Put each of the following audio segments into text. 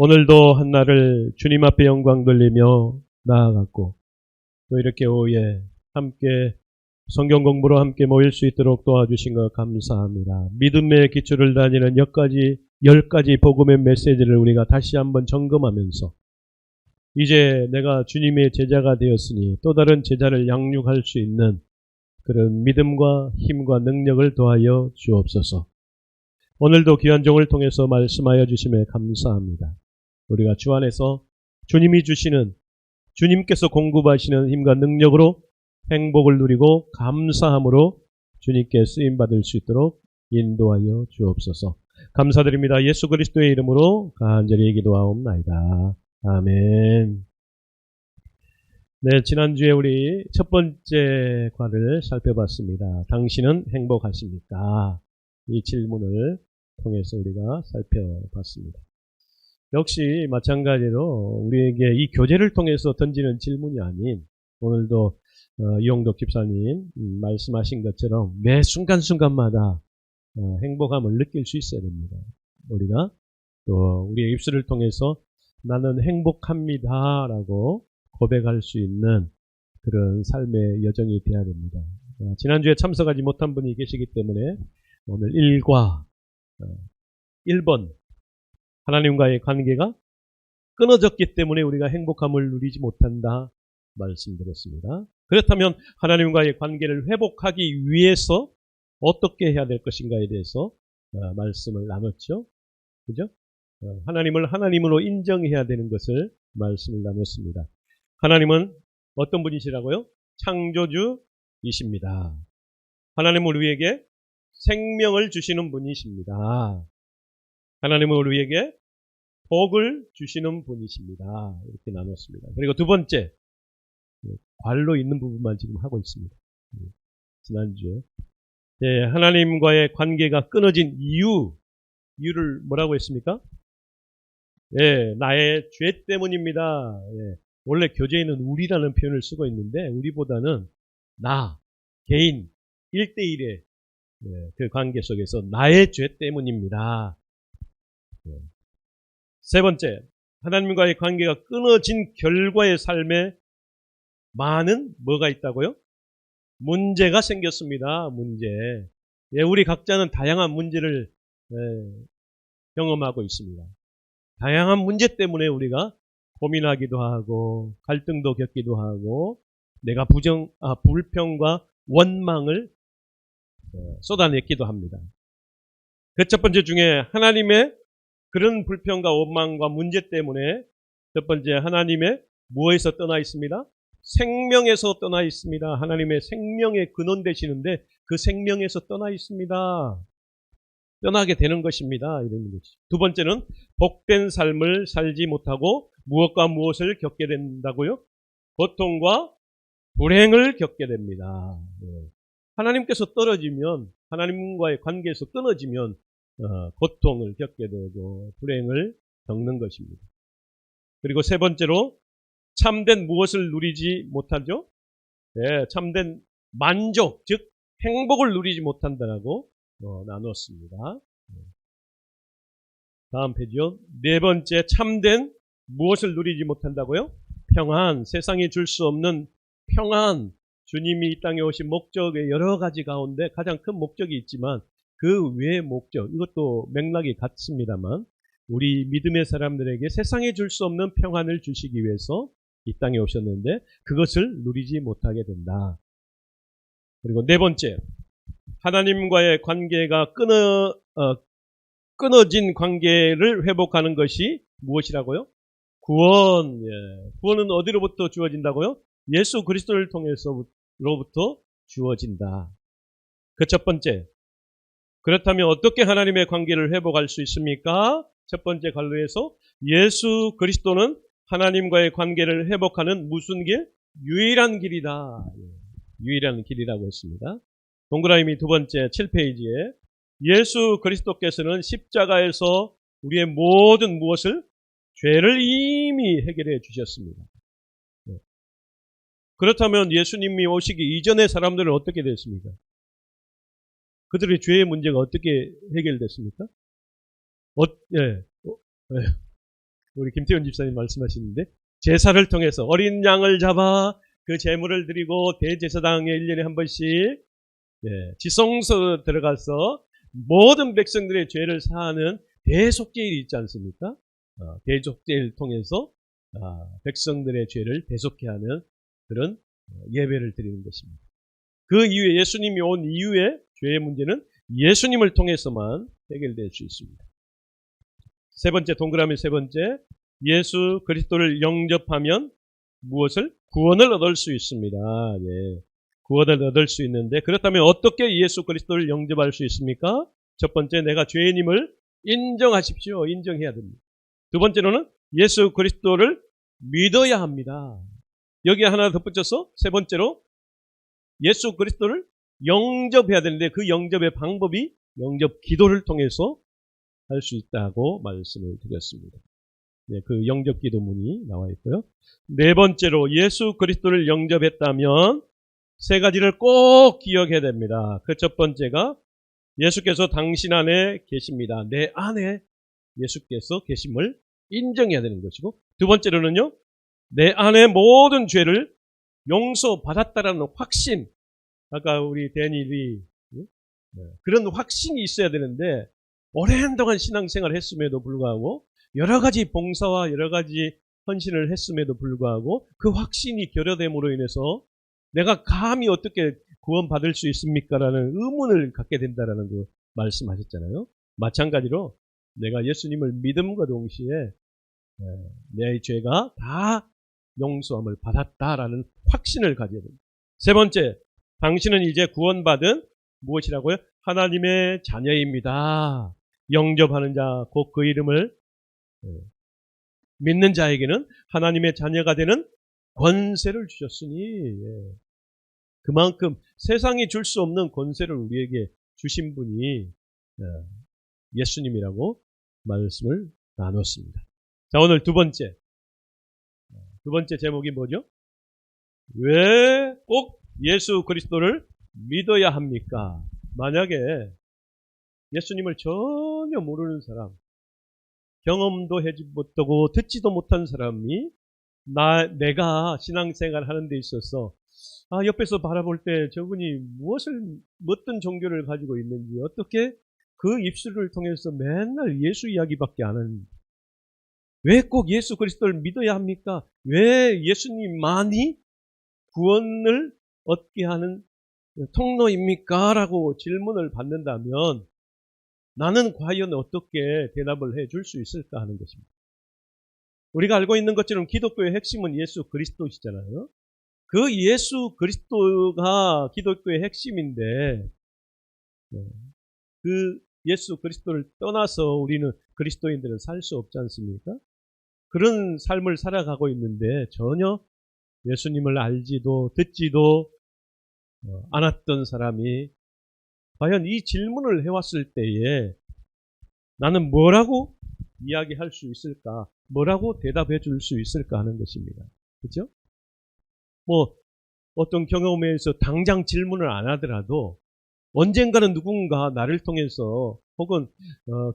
오늘도 한날을 주님 앞에 영광 돌리며 나아갔고 또 이렇게 오후에 함께 성경 공부로 함께 모일 수 있도록 도와주신 것 감사합니다. 믿음의 기초를 다니는 10가지 복음의 메시지를 우리가 다시 한번 점검하면서 이제 내가 주님의 제자가 되었으니 또 다른 제자를 양육할 수 있는 그런 믿음과 힘과 능력을 더하여 주옵소서. 오늘도 귀한 종을 통해서 말씀하여 주심에 감사합니다. 우리가 주 안에서 주님이 주시는, 주님께서 공급하시는 힘과 능력으로 행복을 누리고 감사함으로 주님께 쓰임받을 수 있도록 인도하여 주옵소서. 감사드립니다. 예수 그리스도의 이름으로 간절히 기도하옵나이다. 아멘. 네, 지난주에 우리 첫 번째 과를 살펴봤습니다. 당신은 행복하십니까? 이 질문을 통해서 우리가 살펴봤습니다. 역시 마찬가지로 우리에게 이 교제를 통해서 던지는 질문이 아닌 오늘도 이용덕 집사님 말씀하신 것처럼 매 순간순간마다 행복함을 느낄 수 있어야 됩니다. 우리가 또 우리의 입술을 통해서 나는 행복합니다 라고 고백할 수 있는 그런 삶의 여정이 되어야 됩니다. 지난주에 참석하지 못한 분이 계시기 때문에 오늘 1번 하나님과의 관계가 끊어졌기 때문에 우리가 행복함을 누리지 못한다 말씀드렸습니다. 그렇다면 하나님과의 관계를 회복하기 위해서 어떻게 해야 될 것인가에 대해서 말씀을 나눴죠. 그죠? 하나님을 하나님으로 인정해야 되는 것을 말씀을 나눴습니다. 하나님은 어떤 분이시라고요? 창조주이십니다. 하나님은 우리에게 생명을 주시는 분이십니다. 하나님은 우리에게 복을 주시는 분이십니다. 이렇게 나눴습니다. 그리고 두 번째, 관로 있는 부분만 지금 하고 있습니다. 지난주에. 네, 하나님과의 관계가 끊어진 이유를 뭐라고 했습니까? 예, 나의 죄 때문입니다. 예, 원래 교재에는 우리라는 표현을 쓰고 있는데 우리보다는 나, 개인, 1대1의 그 관계 속에서 나의 죄 때문입니다. 세 번째, 하나님과의 관계가 끊어진 결과의 삶에 많은 뭐가 있다고요? 문제가 생겼습니다. 문제. 예, 우리 각자는 다양한 문제를 경험하고 있습니다. 다양한 문제 때문에 우리가 고민하기도 하고 갈등도 겪기도 하고 내가 불평과 원망을 쏟아냈기도 합니다. 그 첫 번째 중에 하나님의 그런 불평과 원망과 문제 때문에 첫 번째 하나님의 무엇에서 떠나 있습니다? 생명에서 떠나 있습니다. 하나님의 생명의 근원 되시는데 그 생명에서 떠나 있습니다. 떠나게 되는 것입니다. 이런 것이. 두 번째는 복된 삶을 살지 못하고 무엇과 무엇을 겪게 된다고요? 고통과 불행을 겪게 됩니다. 하나님께서 떨어지면 하나님과의 관계에서 끊어지면 고통을 겪게 되고 불행을 겪는 것입니다. 그리고 세 번째로 참된 무엇을 누리지 못하죠? 네, 참된 만족, 즉 행복을 누리지 못한다고 나눴습니다. 다음 페이지요. 네 번째, 참된 무엇을 누리지 못한다고요? 평안, 세상이 줄 수 없는 평안. 주님이 이 땅에 오신 목적의 여러 가지 가운데 가장 큰 목적이 있지만 그 외의 목적, 이것도 맥락이 같습니다만 우리 믿음의 사람들에게 세상에 줄 수 없는 평안을 주시기 위해서 이 땅에 오셨는데 그것을 누리지 못하게 된다. 그리고 네 번째, 하나님과의 관계가 끊어진 관계를 회복하는 것이 무엇이라고요? 구원. 예. 구원은 어디로부터 주어진다고요? 예수 그리스도를 통해서로부터 주어진다. 그 첫 번째. 그렇다면 어떻게 하나님의 관계를 회복할 수 있습니까? 첫 번째 관로에서 예수 그리스도는 하나님과의 관계를 회복하는 무슨 길? 유일한 길이다. 유일한 길이라고 했습니다. 동그라미 두 번째 7페이지에 예수 그리스도께서는 십자가에서 우리의 모든 무엇을? 죄를 이미 해결해 주셨습니다. 그렇다면 예수님이 오시기 이전의 사람들은 어떻게 됐습니까? 그들의 죄의 문제가 어떻게 해결됐습니까? 우리 김태훈 집사님 말씀하시는데 제사를 통해서 어린 양을 잡아 그 제물을 드리고 대제사장에 1년에 한 번씩 지성소 들어가서 모든 백성들의 죄를 사하는 대속죄일이 있지 않습니까? 대속죄를 통해서 백성들의 죄를 대속케 하는 그런 예배를 드리는 것입니다. 그 이후에 예수님이 온 이후에 죄의 문제는 예수님을 통해서만 해결될 수 있습니다. 세 번째, 동그라미 세 번째, 예수 그리스도를 영접하면 무엇을? 구원을 얻을 수 있습니다. 구원을 얻을 수 있는데, 그렇다면 어떻게 예수 그리스도를 영접할 수 있습니까? 첫 번째, 내가 죄인임을 인정하십시오. 인정해야 됩니다. 두 번째로는 예수 그리스도를 믿어야 합니다. 여기에 하나 덧붙여서 세 번째로 예수 그리스도를 영접해야 되는데 그 영접의 방법이 영접 기도를 통해서 할 수 있다고 말씀을 드렸습니다. 그 영접 기도문이 나와 있고요. 네 번째로 예수 그리스도를 영접했다면 세 가지를 꼭 기억해야 됩니다. 그 첫 번째가 예수께서 당신 안에 계십니다. 내 안에 예수께서 계심을 인정해야 되는 것이고, 두 번째로는요, 내 안에 모든 죄를 용서받았다라는 확신, 아까 우리 데니엘이 그런 확신이 있어야 되는데 오랜 동안 신앙생활을 했음에도 불구하고 여러 가지 봉사와 여러 가지 헌신을 했음에도 불구하고 그 확신이 결여됨으로 인해서 내가 감히 어떻게 구원받을 수 있습니까? 라는 의문을 갖게 된다라는 거 말씀하셨잖아요. 마찬가지로 내가 예수님을 믿음과 동시에 내 죄가 다 용서함을 받았다라는 확신을 가져야 됩니다. 세 번째, 당신은 이제 구원받은 무엇이라고요? 하나님의 자녀입니다. 영접하는 자, 곧 그 이름을 믿는 자에게는 하나님의 자녀가 되는 권세를 주셨으니, 그만큼 세상이 줄 수 없는 권세를 우리에게 주신 분이 예수님이라고 말씀을 나눴습니다. 자, 오늘 두 번째 제목이 뭐죠? 왜 꼭 예수 그리스도를 믿어야 합니까? 만약에 예수님을 전혀 모르는 사람, 경험도 해지 못하고 듣지도 못한 사람이 내가 신앙생활 하는 데 있어서 옆에서 바라볼 때 저분이 어떤 종교를 가지고 있는지, 어떻게 그 입술을 통해서 맨날 예수 이야기밖에 안 하는지, 왜 꼭 예수 그리스도를 믿어야 합니까? 왜 예수님만이 구원을 얻게 하는 통로입니까? 라고 질문을 받는다면 나는 과연 어떻게 대답을 해줄 수 있을까 하는 것입니다. 우리가 알고 있는 것처럼 기독교의 핵심은 예수 그리스도시잖아요. 그 예수 그리스도가 기독교의 핵심인데 그 예수 그리스도를 떠나서 우리는 그리스도인들은 살 수 없지 않습니까? 그런 삶을 살아가고 있는데 전혀 예수님을 알지도 듣지도 않았던 사람이 과연 이 질문을 해왔을 때에 나는 뭐라고 이야기할 수 있을까? 뭐라고 대답해 줄 수 있을까 하는 것입니다. 그렇죠? 어떤 경험에 의해서 당장 질문을 안 하더라도 언젠가는 누군가 나를 통해서 혹은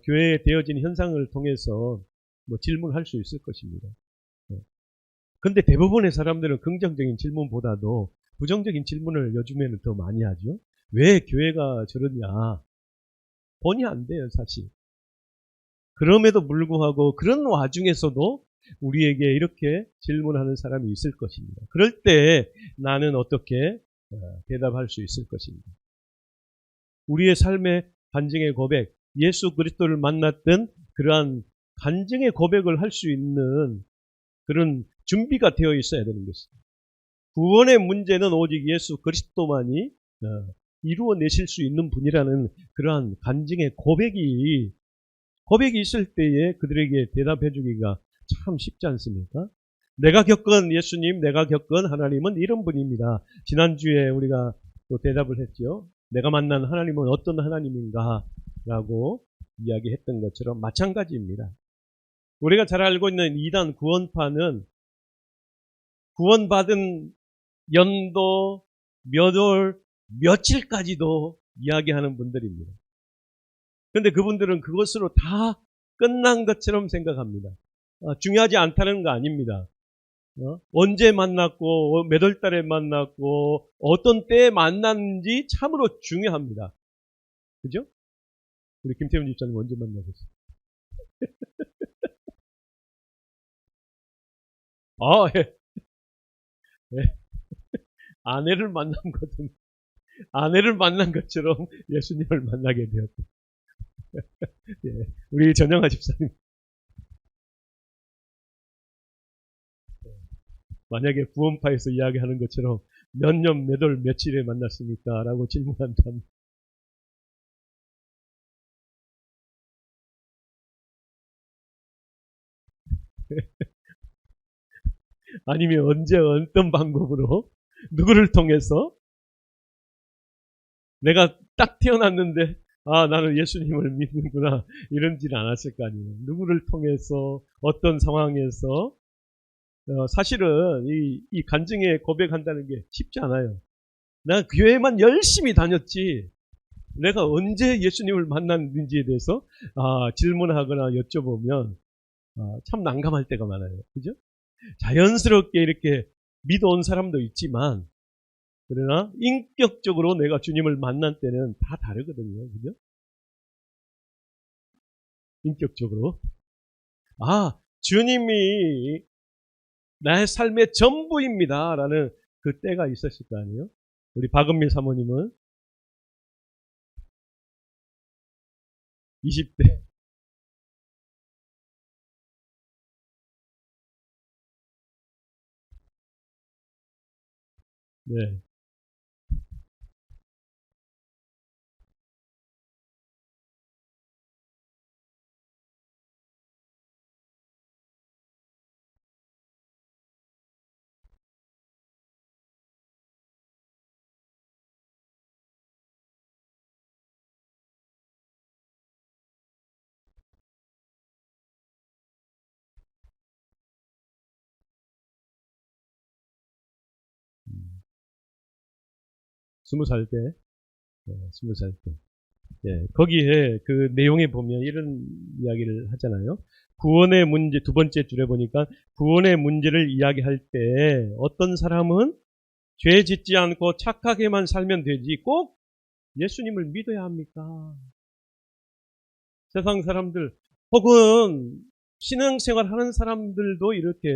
교회에 되어진 현상을 통해서 질문할 수 있을 것입니다. 근데 대부분의 사람들은 긍정적인 질문보다도 부정적인 질문을 요즘에는 더 많이 하죠. 왜 교회가 저러냐? 본의 안 돼요, 사실. 그럼에도 불구하고 그런 와중에서도 우리에게 이렇게 질문하는 사람이 있을 것입니다. 그럴 때 나는 어떻게 대답할 수 있을 것입니다. 우리의 삶의 간증의 고백, 예수 그리스도를 만났던 그러한 간증의 고백을 할 수 있는 그런 준비가 되어 있어야 되는 것입니다. 구원의 문제는 오직 예수 그리스도만이 이루어내실 수 있는 분이라는 그러한 간증의 고백이 있을 때에 그들에게 대답해 주기가 참 쉽지 않습니까? 내가 겪은 예수님, 내가 겪은 하나님은 이런 분입니다. 지난주에 우리가 또 대답을 했죠. 내가 만난 하나님은 어떤 하나님인가 라고 이야기했던 것처럼 마찬가지입니다. 우리가 잘 알고 있는 이단 구원파는 구원받은 연도, 몇 월, 며칠까지도 이야기하는 분들입니다. 그런데 그분들은 그것으로 다 끝난 것처럼 생각합니다. 중요하지 않다는 거 아닙니다. 언제 만났고 몇 월 달에 만났고 어떤 때에 만났는지 참으로 중요합니다. 그죠? 우리 김태훈 집사님 언제 만나셨어요? 예. 예. 아내를 만난 것은 아내를 만난 것처럼 예수님을 만나게 되었다. 예. 우리 전영아 집사님 만약에 구원파에서 이야기하는 것처럼 몇 년, 몇 월, 며칠에 만났습니까? 라고 질문한다면 아니면 언제 어떤 방법으로 누구를 통해서 내가 딱 태어났는데 나는 예수님을 믿는구나 이런지는 않았을 거 아니에요. 누구를 통해서 어떤 상황에서 사실은 이 간증에 고백한다는 게 쉽지 않아요. 나 교회만 열심히 다녔지 내가 언제 예수님을 만났는지에 대해서 질문하거나 여쭤보면 참 난감할 때가 많아요. 그죠? 자연스럽게 이렇게 믿어온 사람도 있지만 그러나 인격적으로 내가 주님을 만난 때는 다 다르거든요. 그죠? 인격적으로. 주님이 나의 삶의 전부입니다. 라는 그 때가 있었을 거 아니에요? 우리 박은미 사모님은 20대. 네. 음, 20살 때. 20살 때. 예, 거기에 그 내용에 보면 이런 이야기를 하잖아요. 구원의 문제, 두 번째 줄에 보니까 구원의 문제를 이야기할 때 어떤 사람은 죄 짓지 않고 착하게만 살면 되지 꼭 예수님을 믿어야 합니까? 세상 사람들 혹은 신앙생활 하는 사람들도 이렇게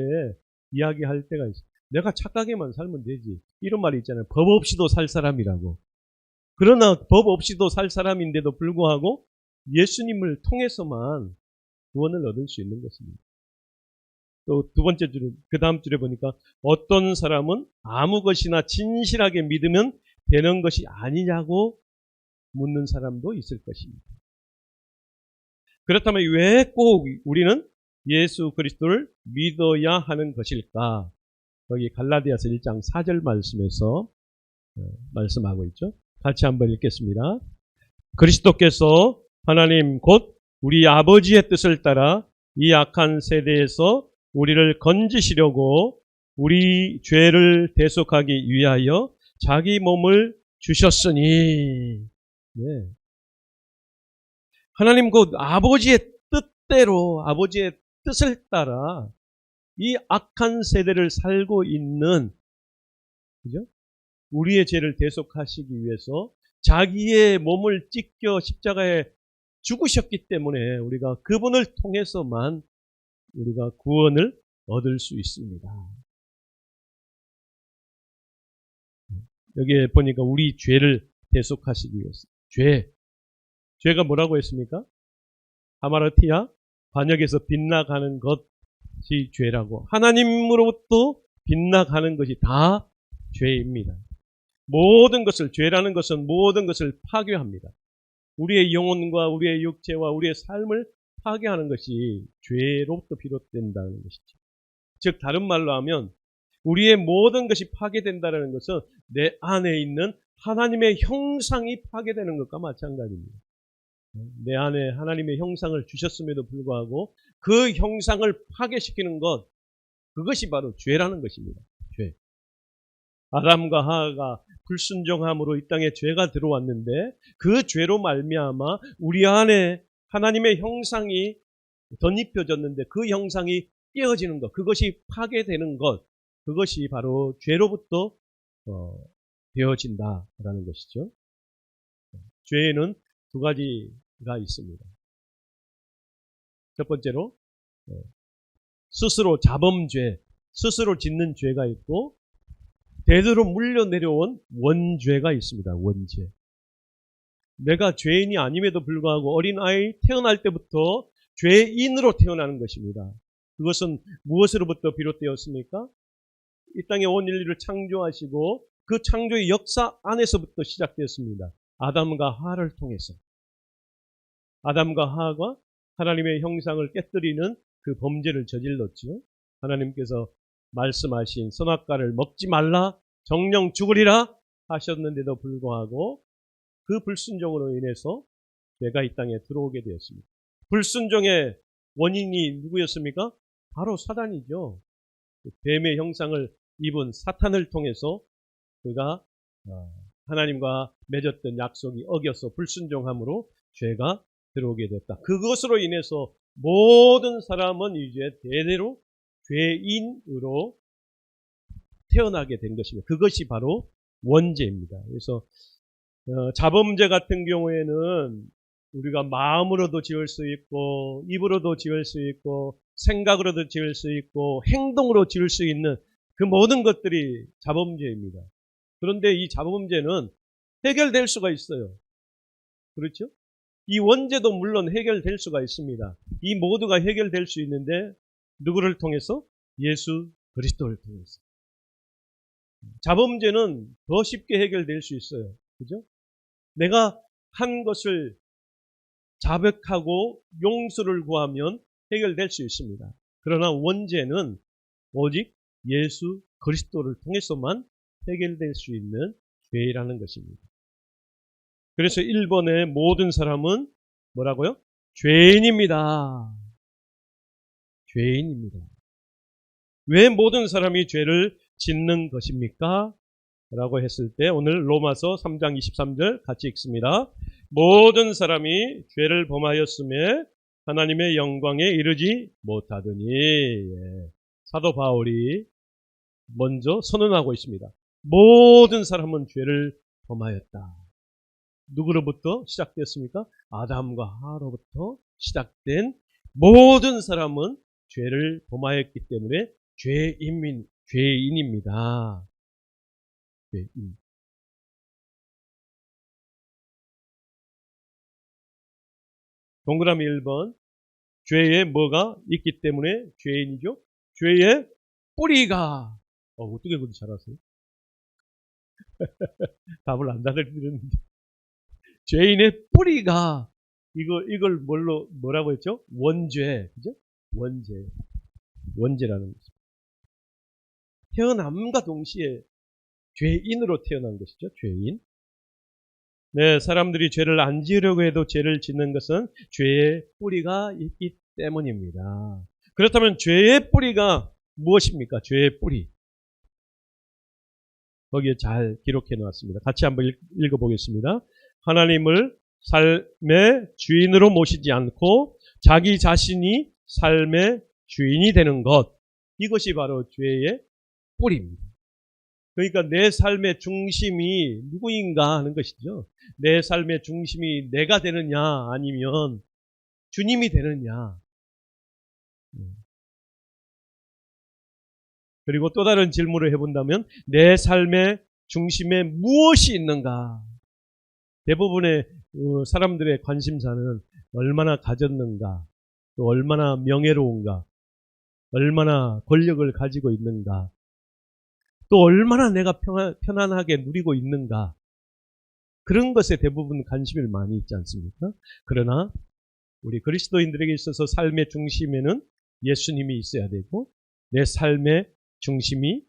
이야기할 때가 있어요. 내가 착하게만 살면 되지. 이런 말이 있잖아요. 법 없이도 살 사람이라고. 그러나 법 없이도 살 사람인데도 불구하고 예수님을 통해서만 구원을 얻을 수 있는 것입니다. 또 두 번째 줄에, 그 다음 줄에 보니까 어떤 사람은 아무 것이나 진실하게 믿으면 되는 것이 아니냐고 묻는 사람도 있을 것입니다. 그렇다면 왜 꼭 우리는 예수 그리스도를 믿어야 하는 것일까? 여기 갈라디아서 1장 4절 말씀에서 말씀하고 있죠. 같이 한번 읽겠습니다. 그리스도께서 하나님 곧 우리 아버지의 뜻을 따라 이 악한 세대에서 우리를 건지시려고 우리 죄를 대속하기 위하여 자기 몸을 주셨으니 네. 하나님 곧 아버지의 뜻대로 아버지의 뜻을 따라 이 악한 세대를 살고 있는 그죠? 우리의 죄를 대속하시기 위해서 자기의 몸을 찢겨 십자가에 죽으셨기 때문에 우리가 그분을 통해서만 우리가 구원을 얻을 수 있습니다. 여기에 보니까 우리 죄를 대속하시기 위해서 죄가 뭐라고 했습니까? 하마르티아 반역에서 빗나가는 것이 죄라고 하나님으로부터 빗나가는 것이 다 죄입니다. 모든 것을 죄라는 것은 모든 것을 파괴합니다. 우리의 영혼과 우리의 육체와 우리의 삶을 파괴하는 것이 죄로부터 비롯된다는 것이죠. 즉 다른 말로 하면 우리의 모든 것이 파괴된다는 것은 내 안에 있는 하나님의 형상이 파괴되는 것과 마찬가지입니다. 내 안에 하나님의 형상을 주셨음에도 불구하고 그 형상을 파괴시키는 것, 그것이 바로 죄라는 것입니다. 죄. 아담과 하하가 불순종함으로 이 땅에 죄가 들어왔는데 그 죄로 말미암아 우리 안에 하나님의 형상이 덧입혀졌는데 그 형상이 깨어지는 것, 그것이 파괴되는 것, 그것이 바로 죄로부터 되어진다라는 것이죠. 죄에는 두 가지가 있습니다. 첫 번째로 스스로 자범죄, 스스로 짓는 죄가 있고 대대로 물려 내려온 원죄가 있습니다. 원죄. 내가 죄인이 아님에도 불구하고 어린아이 태어날 때부터 죄인으로 태어나는 것입니다. 그것은 무엇으로부터 비롯되었습니까? 이 땅에 온 인류를 창조하시고 그 창조의 역사 안에서부터 시작되었습니다. 아담과 하와를 통해서. 아담과 하와가 하나님의 형상을 깨뜨리는 그 범죄를 저질렀죠. 하나님께서 말씀하신 선악과를 먹지 말라, 정령 죽으리라 하셨는데도 불구하고 그 불순종으로 인해서 죄가 이 땅에 들어오게 되었습니다. 불순종의 원인이 누구였습니까? 바로 사단이죠. 뱀의 형상을 입은 사탄을 통해서 그가 하나님과 맺었던 약속이 어겨서 불순종함으로 죄가 들어오게 됐다. 그것으로 인해서 모든 사람은 이제 대대로 죄인으로 태어나게 된 것입니다. 그것이 바로 원죄입니다. 그래서 자범죄 같은 경우에는 우리가 마음으로도 지을 수 있고 입으로도 지을 수 있고 생각으로도 지을 수 있고 행동으로 지을 수 있는 그 모든 것들이 자범죄입니다. 그런데 이 자범죄는 해결될 수가 있어요. 그렇죠? 이 원죄도 물론 해결될 수가 있습니다. 이 모두가 해결될 수 있는데 누구를 통해서? 예수 그리스도를 통해서. 자범죄는 더 쉽게 해결될 수 있어요. 그죠? 내가 한 것을 자백하고 용서를 구하면 해결될 수 있습니다. 그러나 원죄는 오직 예수 그리스도를 통해서만 해결될 수 있는 죄라는 것입니다. 그래서 1번의 모든 사람은 뭐라고요? 죄인입니다. 죄인입니다. 왜 모든 사람이 죄를 짓는 것입니까? 라고 했을 때 오늘 로마서 3장 23절 같이 읽습니다. 모든 사람이 죄를 범하였음에 하나님의 영광에 이르지 못하더니. 사도 바울이 먼저 선언하고 있습니다. 모든 사람은 죄를 범하였다. 누구로부터 시작됐습니까? 아담과 하와로부터 시작된 모든 사람은 죄를 범하였기 때문에 죄인입니다. 죄인. 동그라미 1번. 죄에 뭐가 있기 때문에 죄인이죠? 죄의 뿌리가. 어떻게 그렇게 잘 아세요? 답을 안 달아드렸는데. 죄인의 뿌리가, 이걸 뭐라고 했죠? 원죄. 그죠? 원죄라는 것입니다. 태어남과 동시에 죄인으로 태어난 것이죠. 죄인. 네, 사람들이 죄를 안 지으려고 해도 죄를 짓는 것은 죄의 뿌리가 있기 때문입니다. 그렇다면 죄의 뿌리가 무엇입니까? 죄의 뿌리. 거기에 잘 기록해 놓았습니다. 같이 한번 읽어보겠습니다. 하나님을 삶의 주인으로 모시지 않고 자기 자신이 삶의 주인이 되는 것. 이것이 바로 죄의 뿌리입니다. 그러니까 내 삶의 중심이 누구인가 하는 것이죠. 내 삶의 중심이 내가 되느냐 아니면 주님이 되느냐. 그리고 또 다른 질문을 해본다면 내 삶의 중심에 무엇이 있는가. 대부분의 사람들의 관심사는 얼마나 가졌는가, 또 얼마나 명예로운가, 얼마나 권력을 가지고 있는가, 또 얼마나 내가 편안하게 누리고 있는가. 그런 것에 대부분 관심을 많이 있지 않습니까? 그러나 우리 그리스도인들에게 있어서 삶의 중심에는 예수님이 있어야 되고 내 삶의 중심이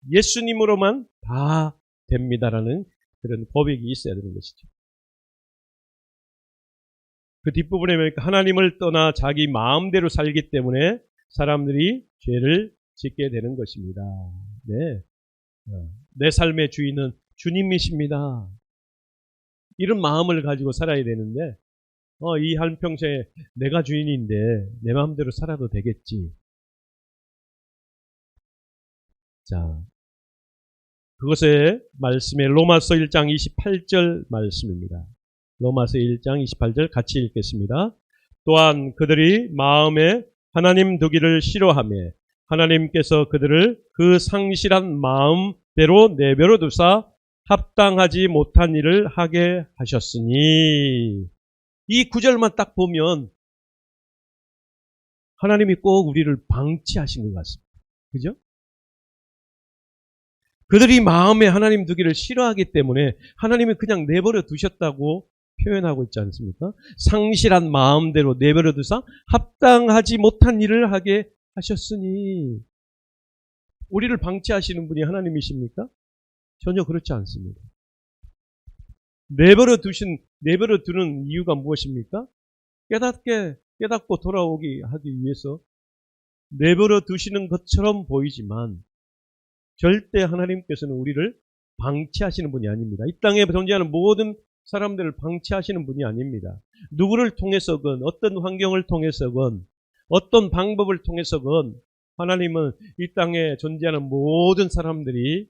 예수님으로만 다 됩니다라는 그런 고백이 있어야 되는 것이죠. 그 뒷부분에 보니까 하나님을 떠나 자기 마음대로 살기 때문에 사람들이 죄를 짓게 되는 것입니다. 네. 내 삶의 주인은 주님이십니다. 이런 마음을 가지고 살아야 되는데 이 한평생에 내가 주인인데 내 마음대로 살아도 되겠지. 자, 그것의 말씀에 로마서 1장 28절 말씀입니다. 로마서 1장 28절 같이 읽겠습니다. 또한 그들이 마음에 하나님 두기를 싫어하며 하나님께서 그들을 그 상실한 마음대로 내버려 두사 합당하지 못한 일을 하게 하셨으니, 이 구절만 딱 보면 하나님이 꼭 우리를 방치하신 것 같습니다. 그죠? 그들이 마음에 하나님 두기를 싫어하기 때문에 하나님이 그냥 내버려 두셨다고 표현하고 있지 않습니까? 상실한 마음대로 내버려 두사 합당하지 못한 일을 하게 하셨으니, 우리를 방치하시는 분이 하나님이십니까? 전혀 그렇지 않습니다. 내버려 두는 이유가 무엇입니까? 깨닫고 돌아오기 하기 위해서 내버려 두시는 것처럼 보이지만 절대 하나님께서는 우리를 방치하시는 분이 아닙니다. 이 땅에 존재하는 모든 사람들을 방치하시는 분이 아닙니다. 누구를 통해서건 어떤 환경을 통해서건 어떤 방법을 통해서건 하나님은 이 땅에 존재하는 모든 사람들이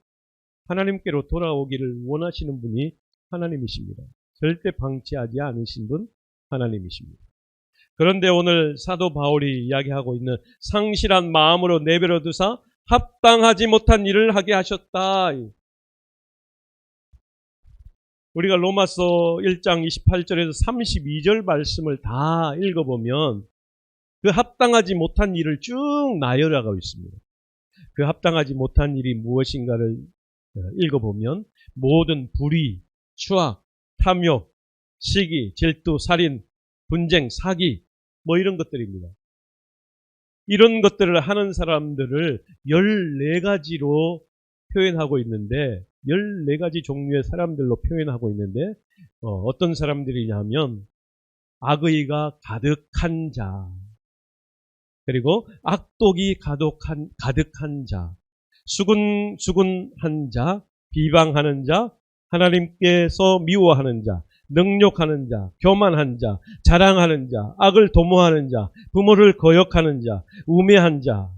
하나님께로 돌아오기를 원하시는 분이 하나님이십니다. 절대 방치하지 않으신 분 하나님이십니다. 그런데 오늘 사도 바울이 이야기하고 있는 상실한 마음으로 내버려 두사 합당하지 못한 일을 하게 하셨다. 우리가 로마서 1장 28절에서 32절 말씀을 다 읽어보면 그 합당하지 못한 일을 쭉 나열하고 있습니다. 그 합당하지 못한 일이 무엇인가를 읽어보면 모든 불의, 추악, 탐욕, 시기, 질투, 살인, 분쟁, 사기 이런 것들입니다. 이런 것들을 하는 사람들을 14가지로 표현하고 있는데 14가지 종류의 사람들로 표현하고 있는데 어떤 사람들이냐면 악의가 가득한 자, 그리고 악독이 가득한 자, 수군한 자, 비방하는 자, 하나님께서 미워하는 자, 능욕하는 자, 교만한 자, 자랑하는 자, 악을 도모하는 자, 부모를 거역하는 자, 우매한 자,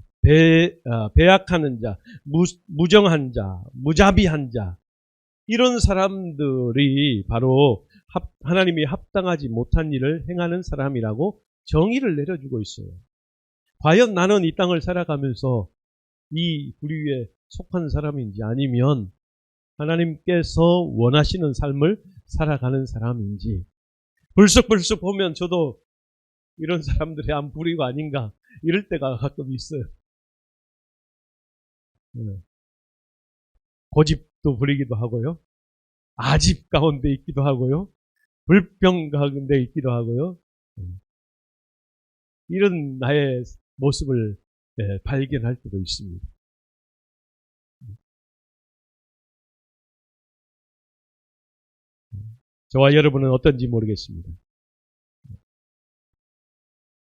배약하는 자, 무정한 자, 무자비한 자, 이런 사람들이 바로 하나님이 합당하지 못한 일을 행하는 사람이라고 정의를 내려주고 있어요. 과연 나는 이 땅을 살아가면서 이 부류에 속한 사람인지 아니면 하나님께서 원하시는 삶을 살아가는 사람인지, 불쑥불쑥 보면 저도 이런 사람들의 한 부류가 아닌가 이럴 때가 가끔 있어요. 고집도 부리기도 하고요, 아집 가운데 있기도 하고요, 불평 가운데 있기도 하고요. 이런 나의 모습을 발견할 때도 있습니다. 저와 여러분은 어떤지 모르겠습니다.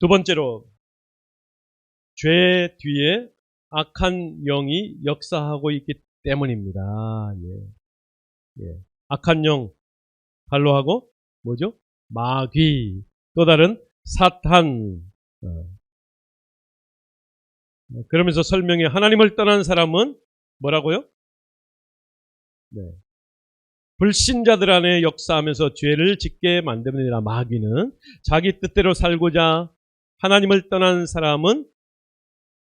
두 번째로, 죄 뒤에 악한 영이 역사하고 있기 때문입니다. 악한 영, 발로 하고 뭐죠? 마귀, 또 다른 사탄. 그러면서 설명해, 하나님을 떠난 사람은 뭐라고요? 불신자들 안에 역사하면서 죄를 짓게 만듭니다. 마귀는 자기 뜻대로 살고자 하나님을 떠난 사람은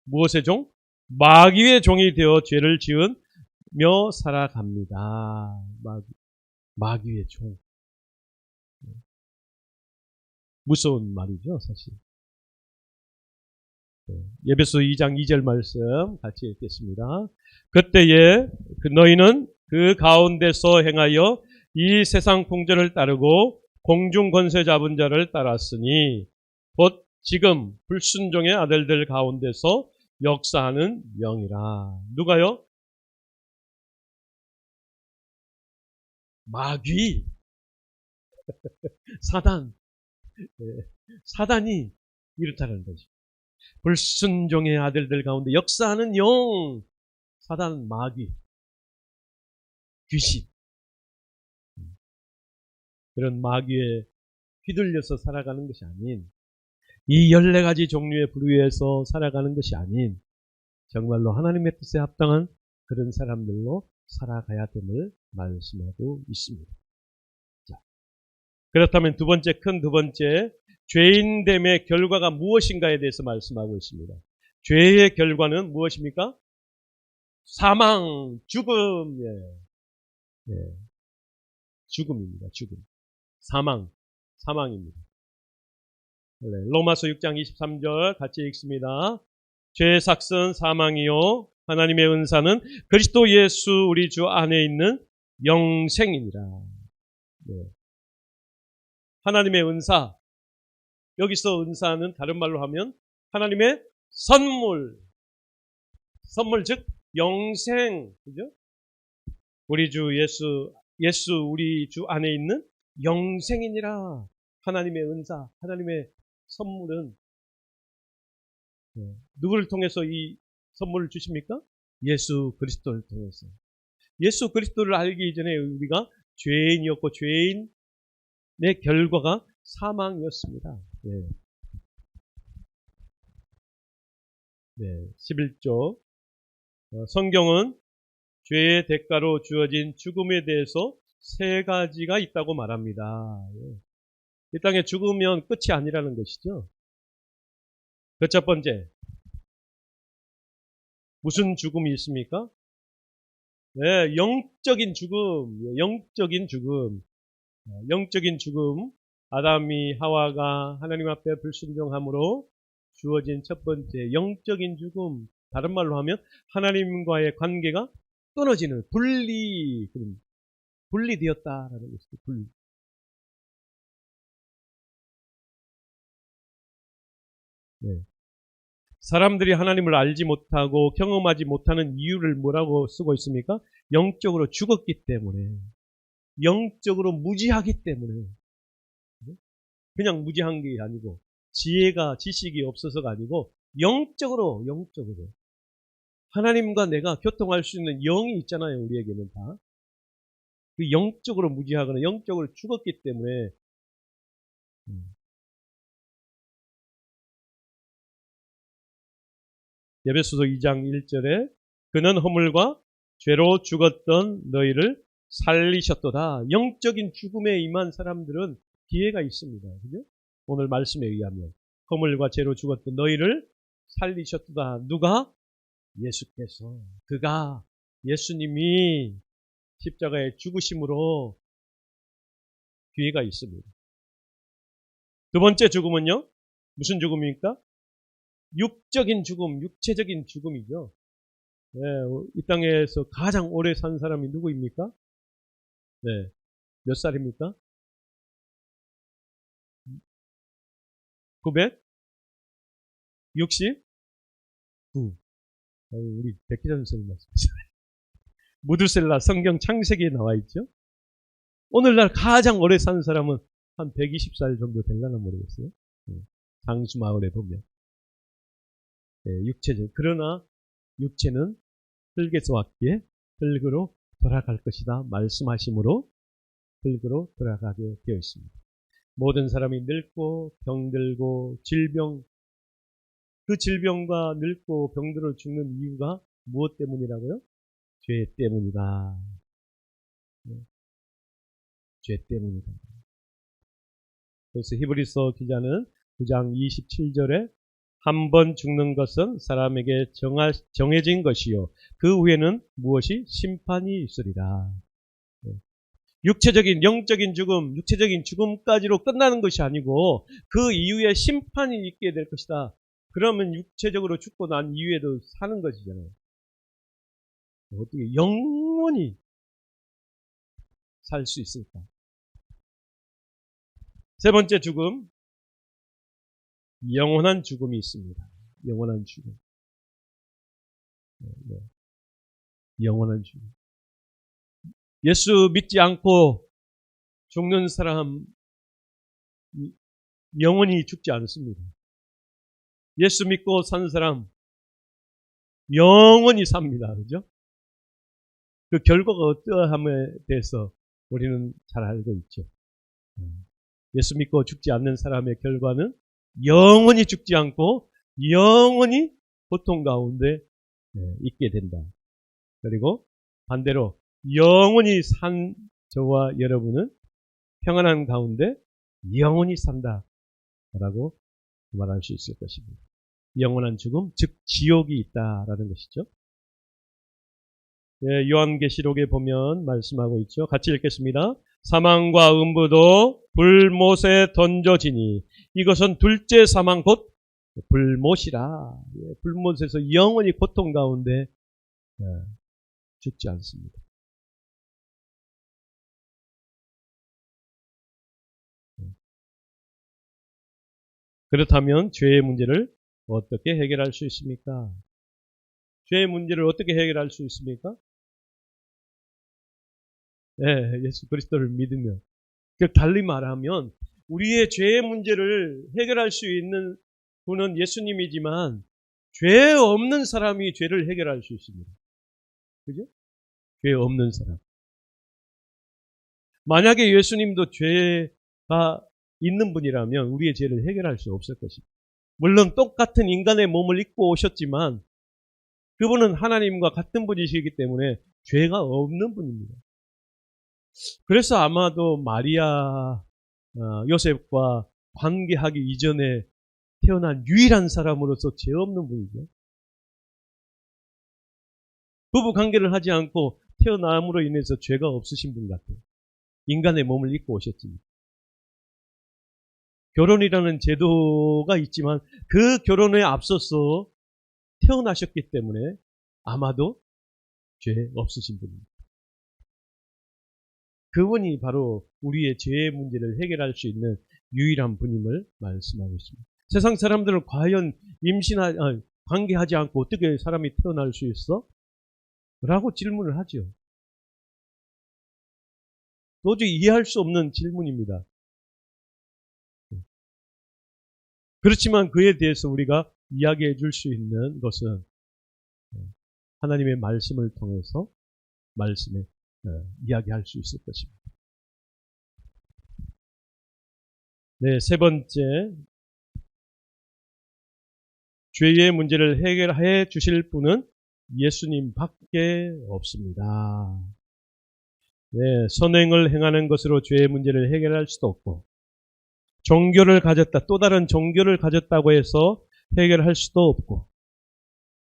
무엇의 종? 마귀의 종이 되어 죄를 지으며 살아갑니다. 마귀의 종. 무서운 말이죠, 사실. 에베소 2장 2절 말씀 같이 읽겠습니다. 그때에 너희는 그 가운데서 행하여 이 세상 풍조를 따르고 공중 권세 잡은 자를 따랐으니 곧 지금 불순종의 아들들 가운데서 역사하는 영이라. 누가요? 마귀. 사단. 사단이 이렇다는 거죠. 불순종의 아들들 가운데 역사하는 영, 사단, 마귀, 귀신. 그런 마귀의 휘둘려서 살아가는 것이 아닌, 이 14가지 종류의 부류에서 살아가는 것이 아닌, 정말로 하나님의 뜻에 합당한 그런 사람들로 살아가야 됨을 말씀하고 있습니다. 자, 그렇다면 큰 두 번째, 죄인됨의 결과가 무엇인가에 대해서 말씀하고 있습니다. 죄의 결과는 무엇입니까? 사망, 죽음, 죽음입니다. 죽음. 사망입니다. 로마서 6장 23절 같이 읽습니다. 죄의 삭은 사망이요 하나님의 은사는 그리스도 예수 우리 주 안에 있는 영생이니라. 하나님의 은사, 여기서 은사는 다른 말로 하면 하나님의 선물 즉 영생, 그죠? 우리 주 예수 우리 주 안에 있는 영생이니라. 하나님의 은사, 하나님의 선물은 누구를 통해서 이 선물을 주십니까? 예수 그리스도를 통해서. 예수 그리스도를 알기 이전에 우리가 죄인이었고 죄인의 결과가 사망이었습니다. 11조 성경은 죄의 대가로 주어진 죽음에 대해서 3가지가 있다고 말합니다. 이 땅에 죽으면 끝이 아니라는 것이죠. 그 첫 번째, 무슨 죽음이 있습니까? 영적인 죽음. 영적인 죽음. 아담이 하와가 하나님 앞에 불순종함으로 주어진 첫 번째 영적인 죽음. 다른 말로 하면 하나님과의 관계가 끊어지는 분리되었다라는 것이죠. 분리. 사람들이 하나님을 알지 못하고 경험하지 못하는 이유를 뭐라고 쓰고 있습니까? 영적으로 죽었기 때문에, 영적으로 무지하기 때문에. 그냥 무지한 게 아니고 지식이 없어서가 아니고 영적으로 하나님과 내가 교통할 수 있는 영이 있잖아요. 우리에게는 다. 그 영적으로 무지하거나 영적으로 죽었기 때문에 에베소서 2장 1절에 그는 허물과 죄로 죽었던 너희를 살리셨도다. 영적인 죽음에 임한 사람들은 기회가 있습니다. 그죠? 오늘 말씀에 의하면 허물과 죄로 죽었던 너희를 살리셨도다. 누가? 예수께서. 예수님이 십자가에 죽으심으로 기회가 있습니다. 두 번째 죽음은요? 무슨 죽음입니까? 육적인 죽음, 육체적인 죽음이죠. 이 땅에서 가장 오래 산 사람이 누구입니까? 몇 살입니까? 969. 우리 백기자 선생님 말씀하시잖아요. 무드셀라 성경 창세기에 나와 있죠. 오늘날 가장 오래 산 사람은 한 120살 정도 되려나 모르겠어요. 장수 마을에 보면. 육체적. 그러나 육체는 흙에서 왔기에 흙으로 돌아갈 것이다 말씀하심으로 흙으로 돌아가게 되어 있습니다. 모든 사람이 늙고 병들고 질병, 그 질병과 늙고 병들어 죽는 이유가 무엇 때문이라고요? 죄 때문이다. 죄 때문이다. 그래서 히브리서 기자는 9장 27절에 한 번 죽는 것은 사람에게 정해진 것이요 그 후에는 무엇이 심판이 있으리라. 육체적인 영적인 죽음, 육체적인 죽음까지로 끝나는 것이 아니고 그 이후에 심판이 있게 될 것이다. 그러면 육체적으로 죽고 난 이후에도 사는 것이잖아요. 어떻게 영원히 살 수 있을까? 세 번째 죽음, 영원한 죽음이 있습니다. 영원한 죽음. 영원한 죽음. 예수 믿지 않고 죽는 사람 영원히 죽지 않습니다. 예수 믿고 산 사람 영원히 삽니다. 그죠? 그 결과가 어떠함에 대해서 우리는 잘 알고 있죠. 예수 믿고 죽지 않는 사람의 결과는 영원히 죽지 않고 영원히 고통 가운데 있게 된다. 그리고 반대로 영원히 산 저와 여러분은 평안한 가운데 영원히 산다 라고 말할 수 있을 것입니다. 영원한 죽음, 즉 지옥이 있다라는 것이죠. 예, 요한계시록에 보면 말씀하고 있죠. 같이 읽겠습니다. 사망과 음부도 불못에 던져지니 이것은 둘째 사망 곧 불못이라. 예, 불못에서 영원히 고통 가운데 죽지 않습니다. 그렇다면 죄의 문제를 어떻게 해결할 수 있습니까? 죄의 문제를 어떻게 해결할 수 있습니까? 네, 예수 그리스도를 믿으면. 달리 말하면 우리의 죄의 문제를 해결할 수 있는 분은 예수님이지만 죄 없는 사람이 죄를 해결할 수 있습니다. 그죠? 죄 없는 사람. 만약에 예수님도 죄가 있는 분이라면 우리의 죄를 해결할 수 없을 것입니다. 물론 똑같은 인간의 몸을 입고 오셨지만 그분은 하나님과 같은 분이시기 때문에 죄가 없는 분입니다. 그래서 아마도 마리아, 요셉과 관계하기 이전에 태어난 유일한 사람으로서 죄 없는 분이죠. 부부 관계를 하지 않고 태어남으로 인해서 죄가 없으신 분 같아요. 인간의 몸을 입고 오셨습니다. 결혼이라는 제도가 있지만 그 결혼에 앞서서 태어나셨기 때문에 아마도 죄 없으신 분입니다. 그분이 바로 우리의 죄의 문제를 해결할 수 있는 유일한 분임을 말씀하고 있습니다. 세상 사람들은 과연 관계하지 않고 어떻게 사람이 태어날 수 있어? 라고 질문을 하죠. 도저히 이해할 수 없는 질문입니다. 그렇지만 그에 대해서 우리가 이야기해 줄 수 있는 것은 하나님의 말씀을 통해서 말씀에 이야기할 수 있을 것입니다. 네, 세 번째, 죄의 문제를 해결해 주실 분은 예수님밖에 없습니다. 네, 선행을 행하는 것으로 죄의 문제를 해결할 수도 없고 종교를 가졌다, 또 다른 종교를 가졌다고 해서 해결할 수도 없고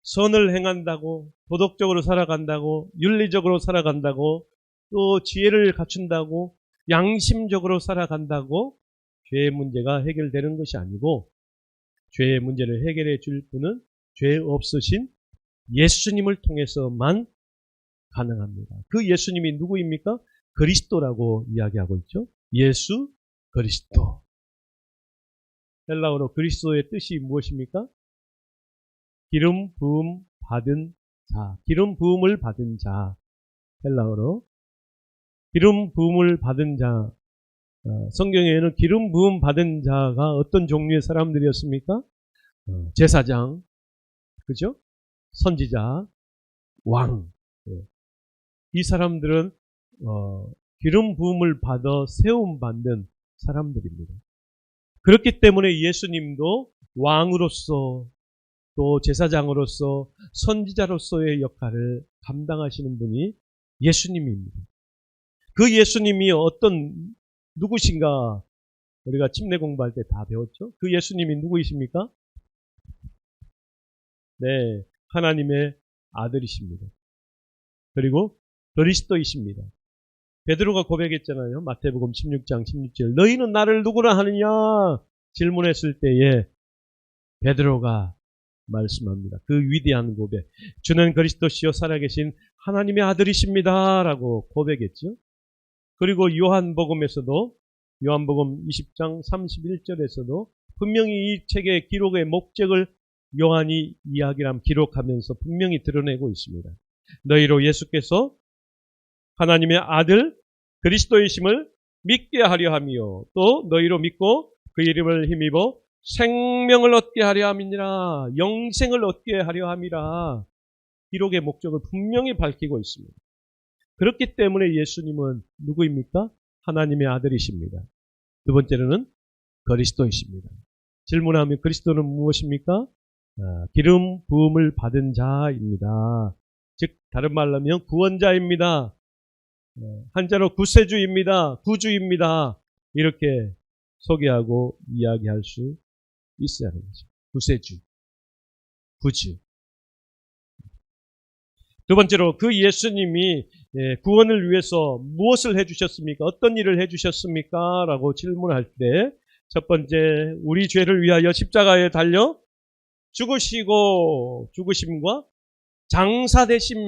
선을 행한다고, 도덕적으로 살아간다고, 윤리적으로 살아간다고, 또 지혜를 갖춘다고, 양심적으로 살아간다고 죄의 문제가 해결되는 것이 아니고 죄의 문제를 해결해 줄 분은 죄 없으신 예수님을 통해서만 가능합니다. 그 예수님이 누구입니까? 그리스도라고 이야기하고 있죠. 예수 그리스도. 헬라어로 그리스도의 뜻이 무엇입니까? 기름 부음 받은 자, 기름 부음을 받은 자. 헬라어로 기름 부음을 받은 자. 성경에는 기름 부음 받은 자가 어떤 종류의 사람들이었습니까? 제사장, 그죠? 선지자, 왕. 이 사람들은 기름 부음을 받아 세움 받는 사람들입니다. 그렇기 때문에 예수님도 왕으로서 또 제사장으로서 선지자로서의 역할을 감당하시는 분이 예수님입니다. 그 예수님이 누구신가? 우리가 침례 공부할 때 다 배웠죠? 그 예수님이 누구이십니까? 네, 하나님의 아들이십니다. 그리고 그리스도이십니다. 베드로가 고백했잖아요. 마태복음 16장 16절. 너희는 나를 누구라 하느냐? 질문했을 때에 베드로가 말씀합니다. 그 위대한 고백. 주는 그리스도시요 살아계신 하나님의 아들이십니다. 라고 고백했죠. 그리고 요한복음에서도 요한복음 20장 31절에서도 분명히 이 책의 기록의 목적을 요한이 기록하면서 분명히 드러내고 있습니다. 너희로 예수께서 하나님의 아들 그리스도이심을 믿게 하려 하며 또 너희로 믿고 그 이름을 힘입어 생명을 얻게 하려 함이니라. 영생을 얻게 하려 함이라. 기록의 목적을 분명히 밝히고 있습니다. 그렇기 때문에 예수님은 누구입니까? 하나님의 아들이십니다. 두 번째로는 그리스도이십니다. 질문하면 그리스도는 무엇입니까? 기름 부음을 받은 자입니다. 즉 다른 말로 하면 구원자입니다. 한자로 구세주입니다. 구주입니다. 이렇게 소개하고 이야기할 수 있어야 하는 거죠. 구세주, 구주. 두 번째로 그 예수님이 구원을 위해서 무엇을 해주셨습니까? 어떤 일을 해주셨습니까? 라고 질문할 때 첫 번째, 우리 죄를 위하여 십자가에 달려 죽으시고 죽으심과 장사되심.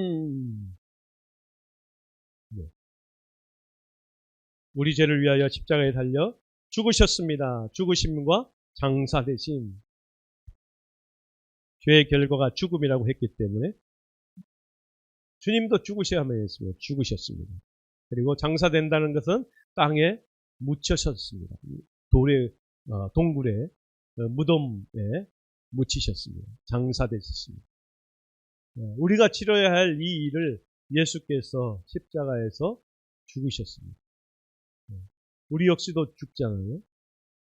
우리 죄를 위하여 십자가에 달려 죽으셨습니다. 죽으심과 장사되심. 죄의 결과가 죽음이라고 했기 때문에 주님도 죽으셔야만 했습니다. 죽으셨습니다. 그리고 장사된다는 것은 땅에 묻히셨습니다. 동굴에 무덤에 묻히셨습니다. 장사되셨습니다. 우리가 치러야 할 이 일을 예수께서 십자가에서 죽으셨습니다. 우리 역시도 죽잖아요.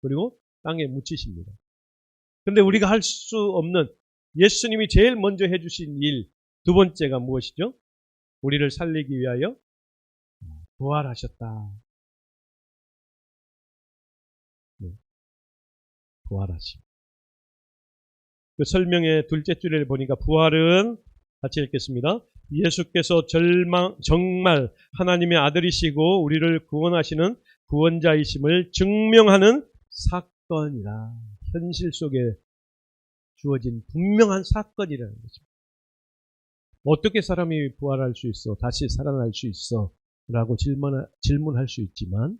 그리고 땅에 묻히십니다. 그런데 우리가 할 수 없는 예수님이 제일 먼저 해주신 일, 두 번째가 무엇이죠? 우리를 살리기 위하여 부활하셨다. 부활하심. 그 설명의 둘째 줄에 보니까 부활은 같이 읽겠습니다. 예수께서 정말 하나님의 아들이시고 우리를 구원하시는 구원자이심을 증명하는 사건이라. 현실 속에 주어진 분명한 사건이라는 거죠. 어떻게 사람이 부활할 수 있어? 다시 살아날 수 있어? 라고 질문할 수 있지만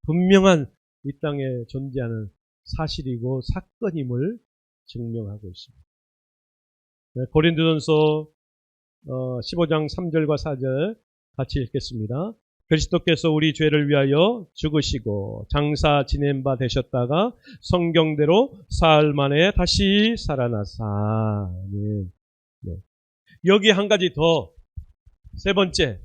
분명한 이 땅에 존재하는 사실이고 사건임을 증명하고 있습니다. 고린도전서 15장 3절과 4절 같이 읽겠습니다. 그리스도께서 우리 죄를 위하여 죽으시고 장사 지낸 바 되셨다가 성경대로 사흘 만에 다시 살아나사. 네. 여기 한 가지 더, 세 번째.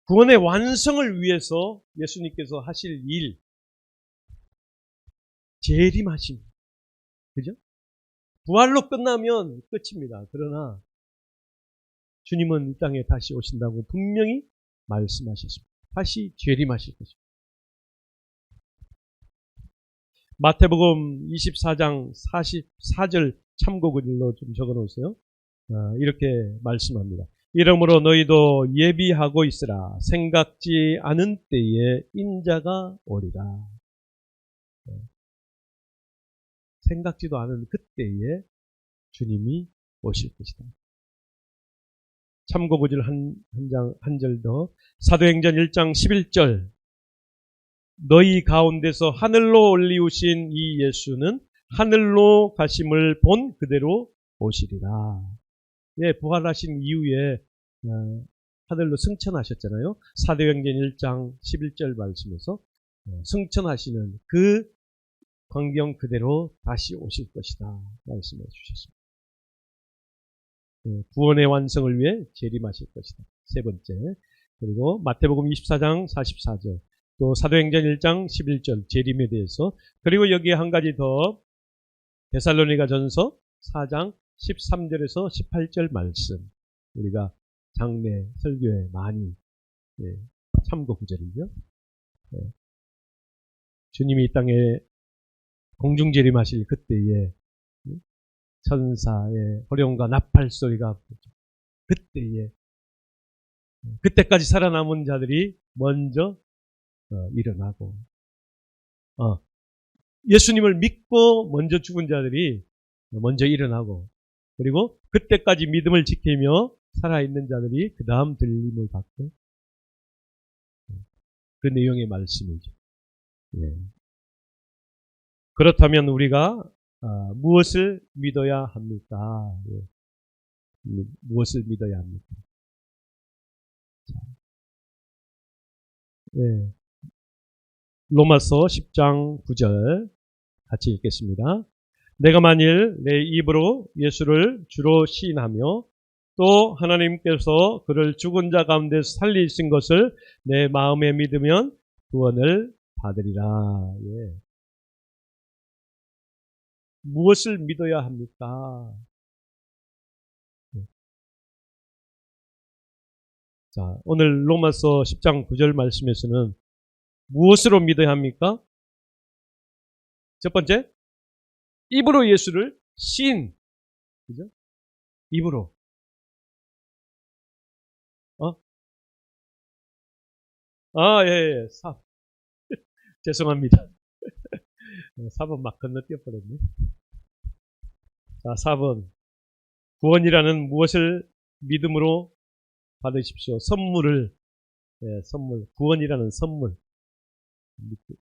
구원의 완성을 위해서 예수님께서 하실 일, 재림하심. 그죠? 부활로 끝나면 끝입니다. 그러나 주님은 이 땅에 다시 오신다고 분명히 말씀하셨습니다. 다시 재림하실 것입니다. 마태복음 24장 44절 참고글로 좀 적어놓으세요. 이렇게 말씀합니다. 이러므로 너희도 예비하고 있으라. 생각지 않은 때에 인자가 오리라. 생각지도 않은 그때에 주님이 오실 것이다. 참고구절 한 절 더. 사도행전 1장 11절. 너희 가운데서 하늘로 올리우신 이 예수는 하늘로 가심을 본 그대로 오시리라. 예, 부활하신 이후에 하늘로 승천하셨잖아요. 사도행전 1장 11절 말씀에서 승천하시는 그 광경 그대로 다시 오실 것이다 말씀해 주셨습니다. 구원의 완성을 위해 재림하실 것이다. 세 번째. 그리고 마태복음 24장 44절, 또 사도행전 1장 11절 재림에 대해서, 그리고 여기에 한 가지 더, 데살로니가전서 4장 13절에서 18절 말씀, 우리가 장례 설교에 많이 참고 구절이죠. 주님이 이 땅에 공중 재림하실 그때에 천사의 호령과 나팔 소리가 그때에, 그때까지 살아남은 자들이 먼저 일어나고, 예수님을 믿고 먼저 죽은 자들이 먼저 일어나고, 그리고 그때까지 믿음을 지키며 살아있는 자들이 그 다음 들림을 받고, 그 내용의 말씀이죠. 그렇다면 우리가 무엇을 믿어야 합니까? 무엇을 믿어야 합니까? 로마서 10장 9절 같이 읽겠습니다. 내가 만일 내 입으로 예수를 주로 시인하며 또 하나님께서 그를 죽은 자 가운데 살리신 것을 내 마음에 믿으면 구원을 받으리라. 예. 무엇을 믿어야 합니까? 자, 오늘 로마서 10장 9절 말씀에서는 무엇으로 믿어야 합니까? 첫 번째, 입으로 예수를 신. 그죠? 입으로. 예, 예. 죄송합니다. 4번 막 건너뛰어버렸네. 자, 4번. 구원이라는 무엇을 믿음으로 받으십시오. 선물을, 예, 선물. 구원이라는 선물.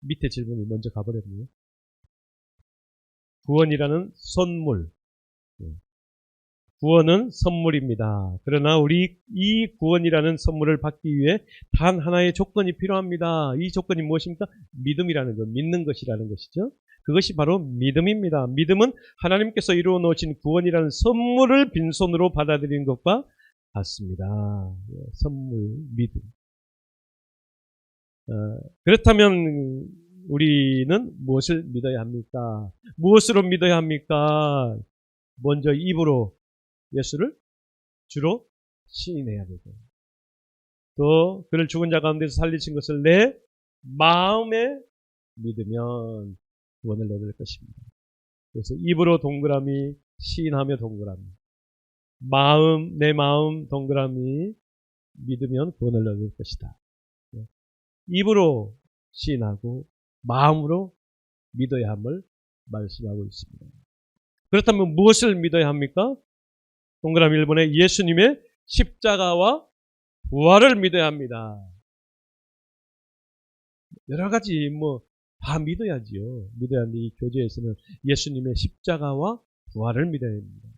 밑에 질문이 먼저 가버렸네요. 구원이라는 선물. 예. 구원은 선물입니다. 그러나 우리 이 구원이라는 선물을 받기 위해 단 하나의 조건이 필요합니다. 이 조건이 무엇입니까? 믿음이라는 것, 믿는 것이라는 것이죠. 그것이 바로 믿음입니다. 믿음은 하나님께서 이루어 놓으신 구원이라는 선물을 빈손으로 받아들이는 것과 같습니다. 선물, 믿음. 그렇다면 우리는 무엇을 믿어야 합니까? 무엇으로 믿어야 합니까? 먼저 입으로 예수를 주로 시인해야 되고, 또 그를 죽은 자 가운데서 살리신 것을 내 마음에 믿으면 구원을 얻을 것입니다. 그래서 입으로 동그라미, 시인하며 동그라미, 내 마음 동그라미, 믿으면 구원을 얻을 것이다. 입으로 시인하고 마음으로 믿어야 함을 말씀하고 있습니다. 그렇다면 무엇을 믿어야 합니까? 동그라미 1번에 예수님의 십자가와 부활을 믿어야 합니다. 여러 가지 다 믿어야지요. 믿어야 하는데 이 교재에서는 예수님의 십자가와 부활을 믿어야 합니다.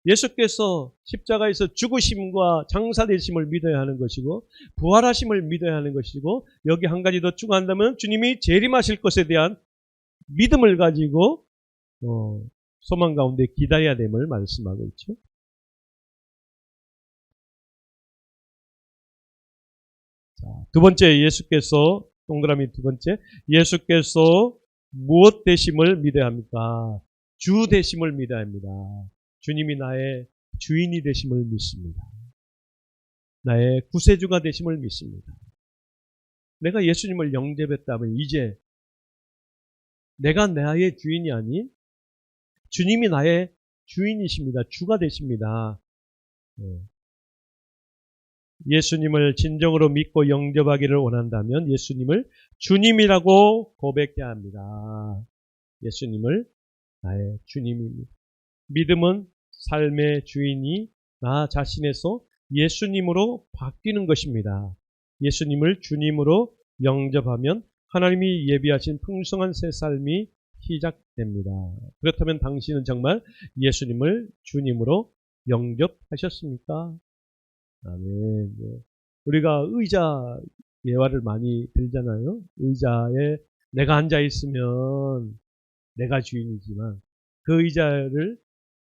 예수께서 십자가에서 죽으심과 장사되심을 믿어야 하는 것이고, 부활하심을 믿어야 하는 것이고, 여기 한 가지 더 추가한다면 주님이 재림하실 것에 대한 믿음을 가지고 소망 가운데 기다려야 됨을 말씀하고 있죠. 자, 두 번째, 예수께서 동그라미 두 번째, 예수께서 무엇 되심을 믿어야 합니까? 주 되심을 믿어야 합니다. 주님이 나의 주인이 되심을 믿습니다. 나의 구세주가 되심을 믿습니다. 내가 예수님을 영접했다면 이제 내가 나의 주인이 아닌 주님이 나의 주인이십니다. 주가 되십니다. 예수님을 진정으로 믿고 영접하기를 원한다면 예수님을 주님이라고 고백해야 합니다. 예수님을 나의 주님입니다. 믿음은 삶의 주인이 나 자신에서 예수님으로 바뀌는 것입니다. 예수님을 주님으로 영접하면 하나님이 예비하신 풍성한 새 삶이 시작됩니다. 그렇다면 당신은 정말 예수님을 주님으로 영접하셨습니까? 아멘. 우리가 의자 예화를 많이 들잖아요. 의자에 내가 앉아 있으면 내가 주인이지만 그 의자를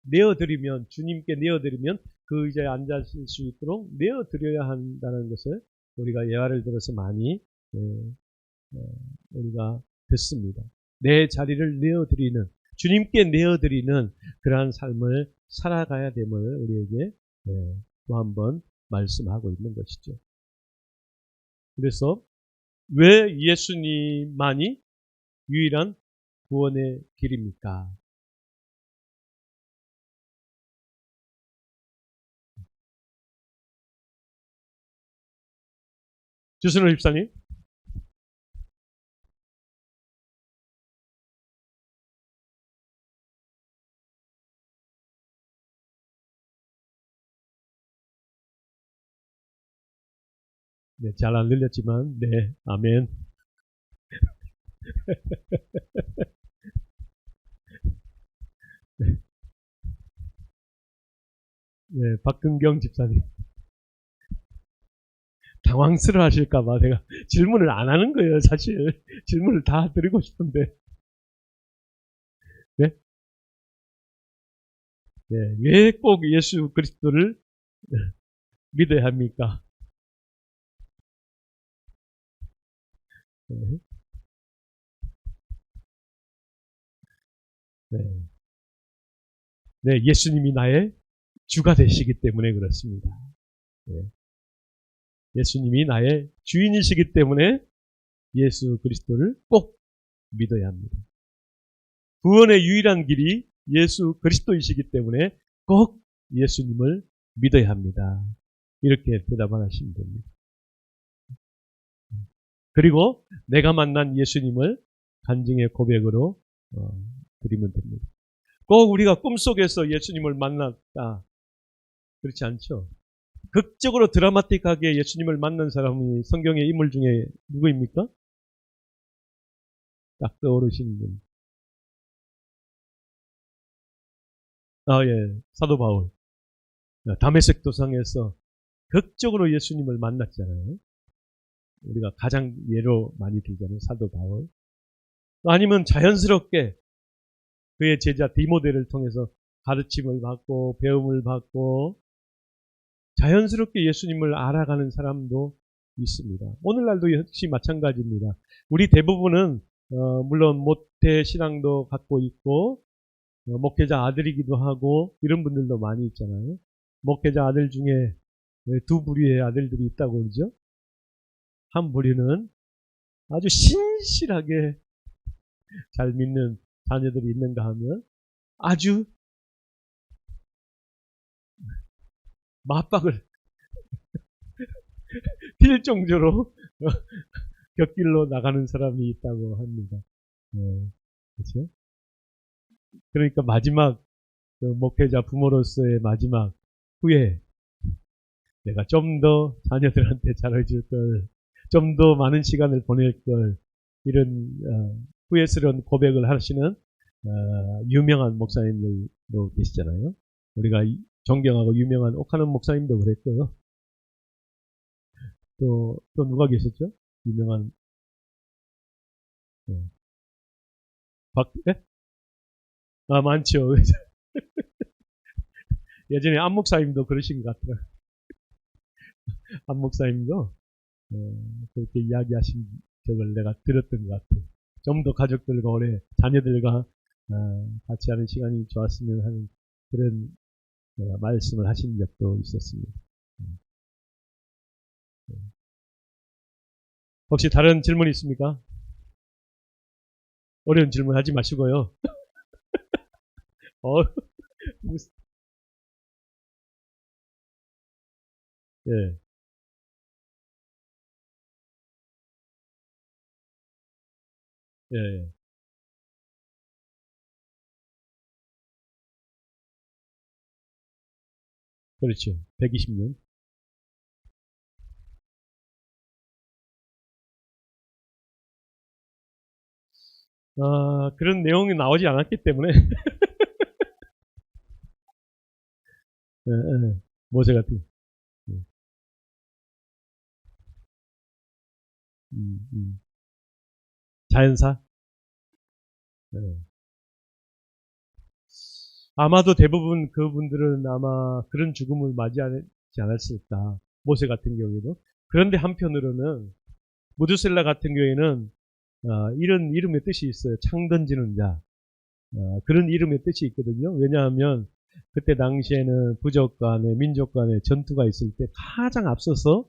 내어드리면, 주님께 내어드리면 그 의자에 앉으실 수 있도록 내어드려야 한다는 것을 우리가 예화를 들어서 많이 우리가 듣습니다. 내 자리를 내어드리는, 주님께 내어드리는 그러한 삶을 살아가야 됨을 우리에게 또 한 번 말씀하고 있는 것이죠. 그래서 왜 예수님만이 유일한 구원의 길입니까? 주순호 집사님. 네, 잘 안 들렸지만, 네, 아멘. 네, 박근경 집사님. 당황스러워 하실까봐 제가 질문을 안 하는 거예요, 사실. 질문을 다 드리고 싶은데. 네? 네, 왜 꼭 예수 그리스도를 믿어야 합니까? 네. 네. 네, 예수님이 나의 주가 되시기 때문에 그렇습니다. 네. 예수님이 나의 주인이시기 때문에 예수 그리스도를 꼭 믿어야 합니다. 구원의 유일한 길이 예수 그리스도이시기 때문에 꼭 예수님을 믿어야 합니다. 이렇게 대답을 하시면 됩니다. 그리고 내가 만난 예수님을 간증의 고백으로 드리면 됩니다. 꼭 우리가 꿈속에서 예수님을 만났다. 그렇지 않죠? 극적으로 드라마틱하게 예수님을 만난 사람이 성경의 인물 중에 누구입니까? 딱 떠오르시는 분. 아, 예. 사도 바울. 다메섹 도상에서 극적으로 예수님을 만났잖아요. 우리가 가장 예로 많이 들잖아요. 사도 바울. 아니면 자연스럽게 그의 제자 디모데를 통해서 가르침을 받고 배움을 받고 자연스럽게 예수님을 알아가는 사람도 있습니다. 오늘날도 역시 마찬가지입니다. 우리 대부분은 물론 모태 신앙도 갖고 있고 목회자 아들이기도 하고 이런 분들도 많이 있잖아요. 목회자 아들 중에 두 부류의 아들들이 있다고 그러죠. 한 부류는 아주 신실하게 잘 믿는 자녀들이 있는가 하면 아주 맞박을 뛸 정도로 곁길로 나가는 사람이 있다고 합니다. 그렇죠? 그러니까 마지막 목회자 부모로서의 마지막 후에 내가 좀 더 자녀들한테 잘해줄 걸, 좀 더 많은 시간을 보낼 걸 이런 후회스러운 고백을 하시는 유명한 목사님들도 계시잖아요. 우리가 존경하고 유명한 옥하는 목사님도 그랬고요. 또 누가 계셨죠? 유명한 네? 아 많죠. 예전에 안 목사님도 그러신 것 같아요. 안 목사님도 그렇게 이야기하신 적을 내가 들었던 것 같아요. 좀 더 가족들과 오래 자녀들과 같이 하는 시간이 좋았으면 하는 그런 말씀을 하신 적도 있었습니다. 혹시 다른 질문 있습니까? 어려운 질문 하지 마시고요. 예, 예, 그렇죠. 120년. 그런 내용이 나오지 않았기 때문에 예, 예. 모세 같은 음, 음. 자연사. 예. 아마도 대부분 그분들은 아마 그런 죽음을 맞이하지 않았을까. 모세 같은 경우에도. 그런데 한편으로는 무드셀라 같은 경우에는 이런 이름의 뜻이 있어요. 창 던지는 자. 그런 이름의 뜻이 있거든요. 왜냐하면 그때 당시에는 부족 간에 민족 간에 전투가 있을 때 가장 앞서서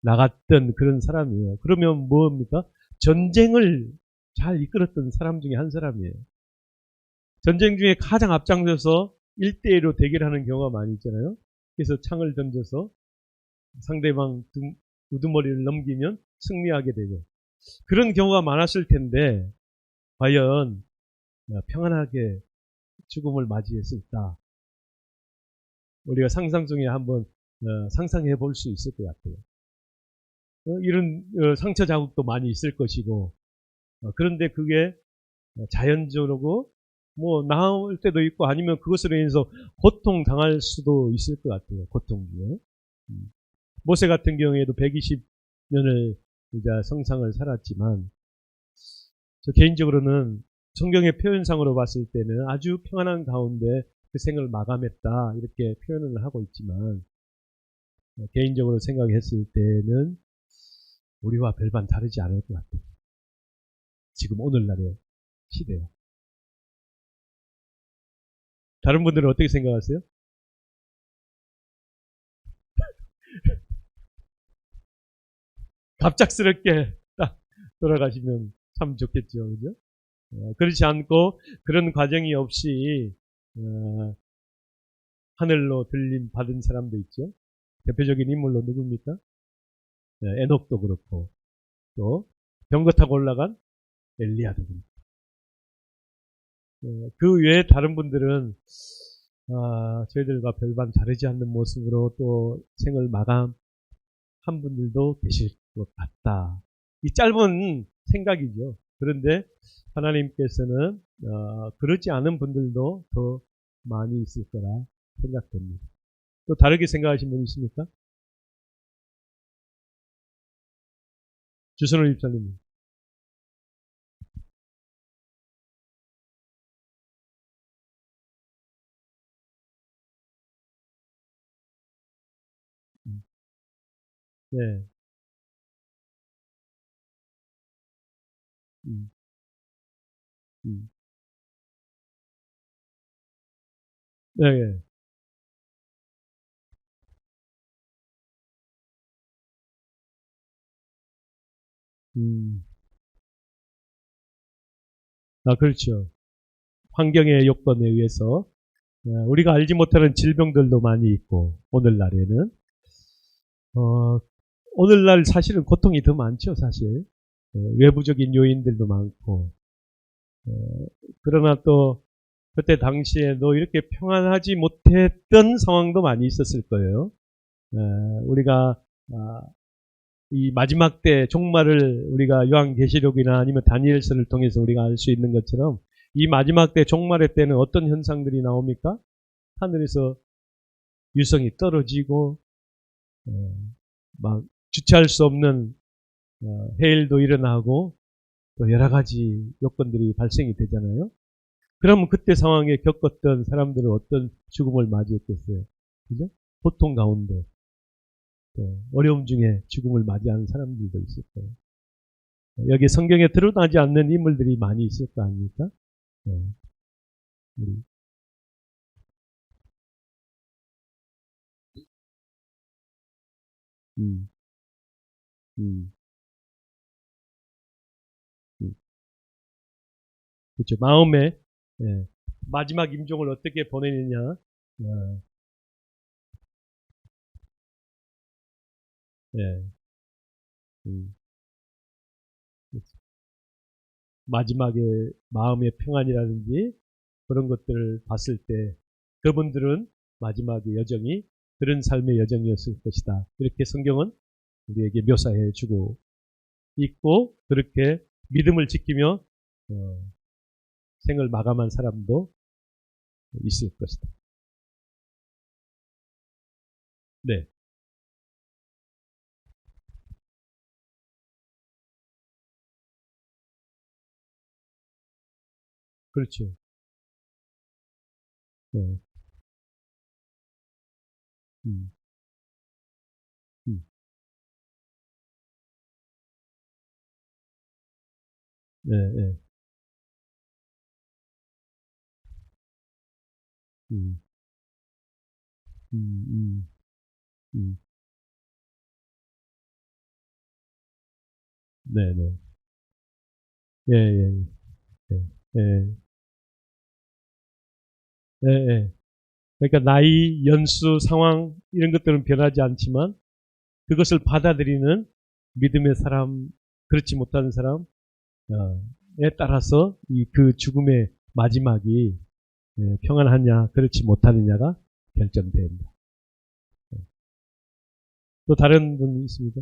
나갔던 그런 사람이에요. 그러면 뭡니까? 전쟁을 잘 이끌었던 사람 중에 한 사람이에요. 전쟁 중에 가장 앞장서서 1대1로 대결하는 경우가 많이 있잖아요. 그래서 창을 던져서 상대방 우두머리를 넘기면 승리하게 되고 그런 경우가 많았을 텐데 과연 평안하게 죽음을 맞이했을까? 우리가 상상 중에 한번 상상해 볼 수 있을 것 같아요. 이런 상처 자국도 많이 있을 것이고 그런데 그게 자연적으로 뭐 나을 때도 있고 아니면 그것으로 인해서 고통 당할 수도 있을 것 같아요. 고통 중에. 모세 같은 경우에도 120년을 이제 성상을 살았지만 저 개인적으로는 성경의 표현상으로 봤을 때는 아주 평안한 가운데 그 생을 마감했다 이렇게 표현을 하고 있지만 개인적으로 생각했을 때는 우리와 별반 다르지 않을 것 같아요. 지금 오늘날의 시대요. 다른 분들은 어떻게 생각하세요? 갑작스럽게 딱 돌아가시면 참 좋겠죠. 그죠? 그렇지 않고 그런 과정이 없이 하늘로 들림 받은 사람도 있죠. 대표적인 인물로 누굽니까? 에녹도 그렇고 또 병거 타고 올라간 엘리야도 그렇고 그 외에 다른 분들은 저희들과 별반 다르지 않는 모습으로 또 생을 마감한 분들도 계실 것 같다. 이 짧은 생각이죠. 그런데 하나님께서는 그렇지 않은 분들도 더 많이 있을 거라 생각됩니다. 또 다르게 생각하신 분 있습니까? 주선호 집사님. 네. 음, 음. 네. 네. 음. 그렇죠. 환경의 요건에 의해서 우리가 알지 못하는 질병들도 많이 있고 오늘날에는 어, 오늘날 사실은 고통이 더 많죠, 사실. 외부적인 요인들도 많고 그러나 또 그때 당시에도 이렇게 평안하지 못했던 상황도 많이 있었을 거예요. 우리가 이 마지막 때 종말을 우리가 요한계시록이나 아니면 다니엘서를 통해서 우리가 알 수 있는 것처럼 이 마지막 때 종말의 때는 어떤 현상들이 나옵니까? 하늘에서 유성이 떨어지고 막 주체할 수 없는 해일도 일어나고 또 여러 가지 요건들이 발생이 되잖아요. 그러면 그때 상황에 겪었던 사람들은 어떤 죽음을 맞이했겠어요? 그죠? 고통 가운데 또 어려움 중에 죽음을 맞이하는 사람들도 있을 거예요. 여기 성경에 드러나지 않는 인물들이 많이 있을 거 아닙니까? 네. 우리, 음, 음, 음. 그렇죠. 마음에 예, 마지막 임종을 어떻게 보내느냐. 예, 음, 마지막에 마음의 평안이라든지 그런 것들을 봤을 때 그분들은 마지막의 여정이 그런 삶의 여정이었을 것이다. 이렇게 성경은 우리에게 묘사해 주고 있고 그렇게 믿음을 지키며 생을 마감한 사람도 있을 것이다. 네, 그렇죠. 네, 음, 음, 네, 네, 음, 음, 음, 음, 네, 네, 예, 예, 예, 예, 예, 예. 그러니까 나이, 연수, 상황 이런 것들은 변하지 않지만 그것을 받아들이는 믿음의 사람, 그렇지 못하는 사람에 따라서 이 그 죽음의 마지막이 평안하냐, 그렇지 못하느냐가 결정된다. 또 다른 분이 있습니까?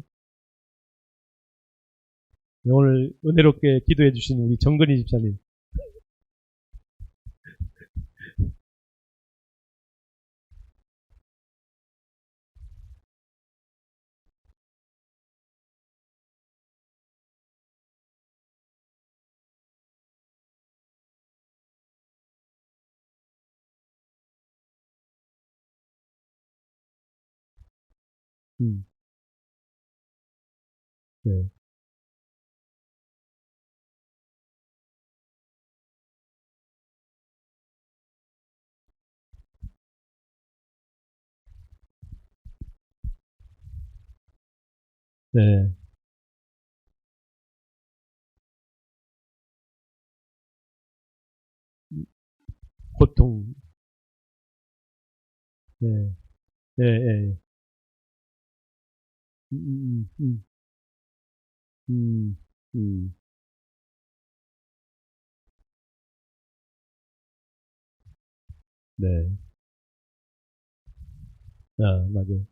오늘 은혜롭게 기도해 주신 우리 정근희 집사님. 음, 네, 네, 고통, 네, 네, 네, 음, 음, 음, 음, 네, 아, 맞아요.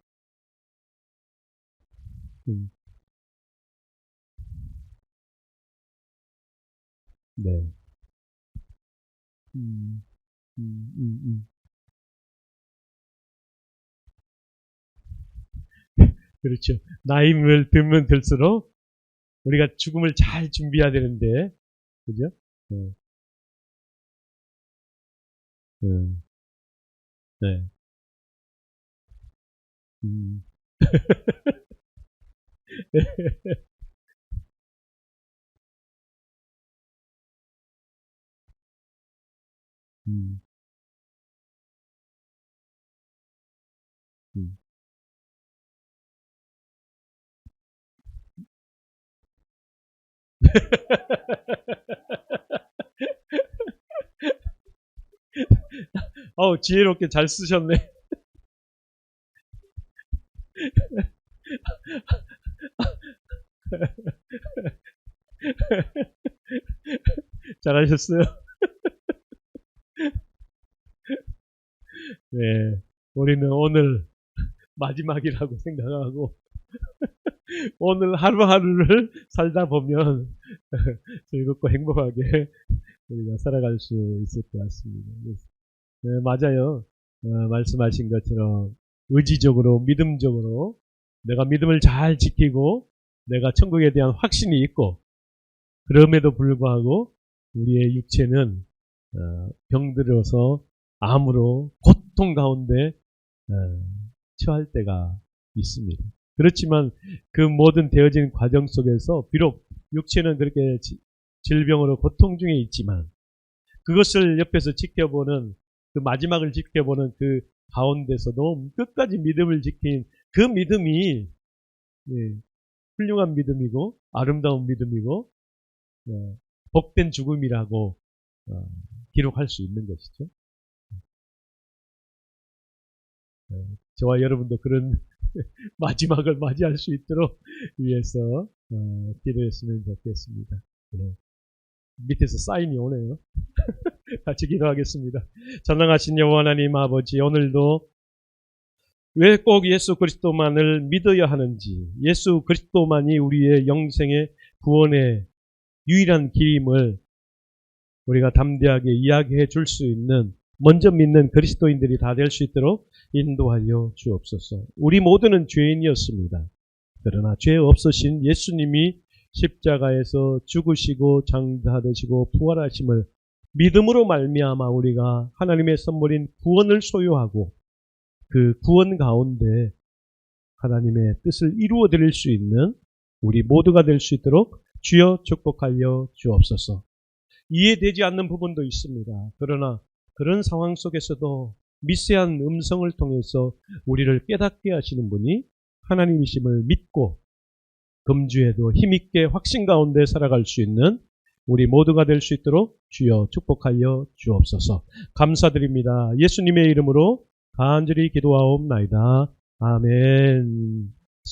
음, 네, 음, 음, 음, 음. 그렇죠. 나이를 들면 들수록 우리가 죽음을 잘 준비해야 되는데, 그죠? 네, 네, 네, 음, 음, 음. 지혜롭게 잘 쓰셨네. 잘하셨어요. 네, 우리는 오늘 마지막이라고 생각하고 오늘 하루하루를 살다 보면 즐겁고 행복하게 우리가 살아갈 수 있을 것 같습니다. 네, 맞아요. 말씀하신 것처럼 의지적으로 믿음적으로 내가 믿음을 잘 지키고 내가 천국에 대한 확신이 있고 그럼에도 불구하고 우리의 육체는 병들어서 암으로 고통 가운데 처할 때가 있습니다. 그렇지만 그 모든 되어진 과정 속에서 비록 육체는 그렇게 질병으로 고통 중에 있지만 그것을 옆에서 지켜보는 그 마지막을 지켜보는 그 가운데서도 끝까지 믿음을 지킨 그 믿음이 예, 훌륭한 믿음이고 아름다운 믿음이고 복된 죽음이라고 어, 기록할 수 있는 것이죠. 저와 여러분도 그런 마지막을 맞이할 수 있도록 위해서 기도했으면 좋겠습니다. 네. 밑에서 사인이 오네요. 같이 기도하겠습니다. 전능하신 여호와 하나님 아버지, 오늘도 왜 꼭 예수 그리스도만을 믿어야 하는지, 예수 그리스도만이 우리의 영생의 구원의 유일한 길임을 우리가 담대하게 이야기해 줄 수 있는 먼저 믿는 그리스도인들이 다 될 수 있도록 인도하여 주옵소서. 우리 모두는 죄인이었습니다. 그러나 죄 없으신 예수님이 십자가에서 죽으시고 장사되시고 부활하심을 믿음으로 말미암아 우리가 하나님의 선물인 구원을 소유하고 그 구원 가운데 하나님의 뜻을 이루어 드릴 수 있는 우리 모두가 될 수 있도록 주여 축복하여 주옵소서. 이해되지 않는 부분도 있습니다. 그러나 그런 상황 속에서도 미세한 음성을 통해서 우리를 깨닫게 하시는 분이 하나님이심을 믿고 금주에도 힘있게 확신 가운데 살아갈 수 있는 우리 모두가 될 수 있도록 주여 축복하여 주옵소서. 감사드립니다. 예수님의 이름으로 간절히 기도하옵나이다. 아멘.